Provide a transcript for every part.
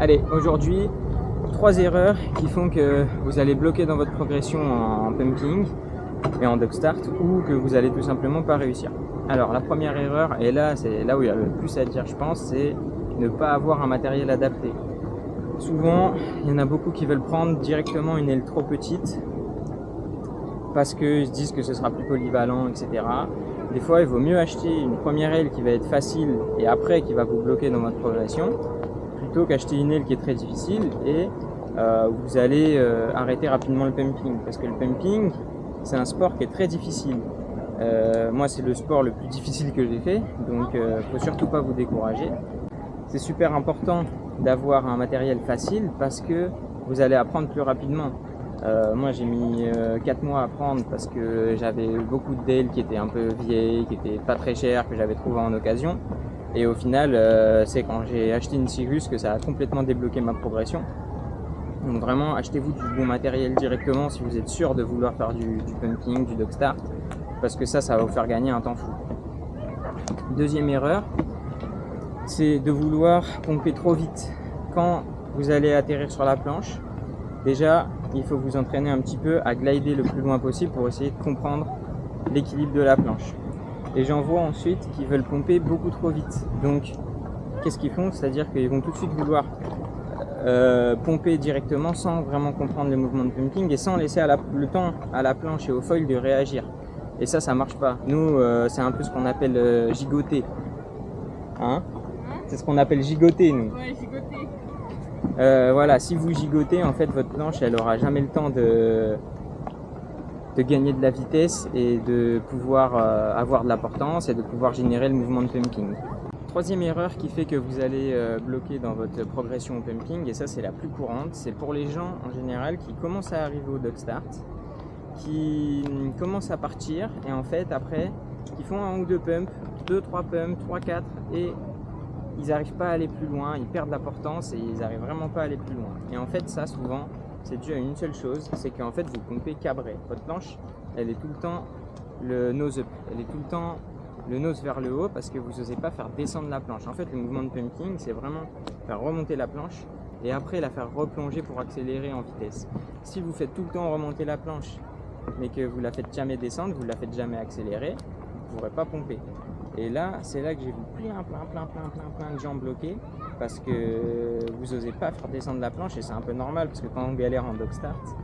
Allez, aujourd'hui, 3 erreurs qui font que vous allez bloquer dans votre progression en pumping et en dog start, ou que vous allez tout simplement pas réussir. Alors la première erreur, et là c'est là où il y a le plus à dire je pense, c'est ne pas avoir un matériel adapté. Souvent, il y en a beaucoup qui veulent prendre directement une aile trop petite parce qu'ils se disent que ce sera plus polyvalent, etc. Des fois, il vaut mieux acheter une première aile qui va être facile et après qui va vous bloquer dans votre progression, plutôt qu'acheter une aile qui est très difficile et vous allez arrêter rapidement le pumping. Parce que le pumping, c'est un sport qui est très difficile. Moi, c'est le sport le plus difficile que j'ai fait, donc faut surtout pas vous décourager. C'est super important d'avoir un matériel facile parce que vous allez apprendre plus rapidement. Moi j'ai mis 4 mois à apprendre parce que j'avais beaucoup d'ailes qui étaient un peu vieilles, qui étaient pas très chères, que j'avais trouvées en occasion. Et au final, c'est quand j'ai acheté une Cirrus que ça a complètement débloqué ma progression. Donc vraiment, achetez-vous du bon matériel directement si vous êtes sûr de vouloir faire du pumping, du dog start, parce que ça va vous faire gagner un temps fou. Deuxième erreur, c'est de vouloir pomper trop vite. Quand vous allez atterrir sur la planche, déjà, il faut vous entraîner un petit peu à glider le plus loin possible pour essayer de comprendre l'équilibre de la planche. Et j'en vois ensuite qui veulent pomper beaucoup trop vite. Donc, qu'est-ce qu'ils font? C'est-à-dire qu'ils vont tout de suite vouloir pomper directement sans vraiment comprendre le mouvement de pumping et sans laisser le temps à la planche et au foil de réagir. Et ça marche pas. Nous, c'est un peu ce qu'on appelle gigoter. Hein? C'est ce qu'on appelle gigoter, nous. Ouais, gigoter. Voilà, si vous gigotez, en fait, votre planche, elle aura jamais le temps de gagner de la vitesse et de pouvoir avoir de la portance et de pouvoir générer le mouvement de pumping. Troisième erreur qui fait que vous allez bloquer dans votre progression au pumping, et ça c'est la plus courante, c'est pour les gens en général qui commencent à arriver au dog start, qui commencent à partir et en fait après, qui font 1 ou 2 pumps, 2, 3 pumps, 3, 4 et ils n'arrivent pas à aller plus loin, ils perdent la portance et ils n'arrivent vraiment pas à aller plus loin. Et en fait ça souvent, c'est dû à une seule chose, c'est qu'en fait vous pompez cabré. Votre planche, elle est tout le temps le nose up, elle est tout le temps le nose vers le haut parce que vous n'osez pas faire descendre la planche. En fait, le mouvement de pumping, c'est vraiment faire remonter la planche et après la faire replonger pour accélérer en vitesse. Si vous faites tout le temps remonter la planche mais que vous la faites jamais descendre, vous la faites jamais accélérer, vous ne pourrez pas pomper. Et là, c'est là que j'ai vu plein de gens bloqués parce que vous n'osez pas faire descendre la planche et c'est un peu normal parce que quand on galère en dog start,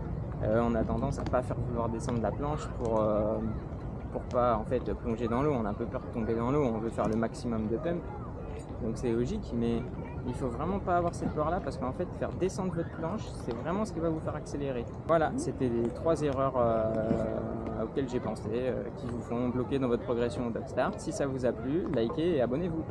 on a tendance à pas faire vouloir descendre la planche pour pas en fait plonger dans l'eau. On a un peu peur de tomber dans l'eau, on veut faire le maximum de pump, donc c'est logique, mais il faut vraiment pas avoir cette peur là parce qu'en fait faire descendre votre planche, c'est vraiment ce qui va vous faire accélérer. Voilà, c'était les 3 erreurs auxquelles j'ai pensé qui vous font bloquer dans votre progression au dog start. Si ça vous a plu, likez et abonnez-vous.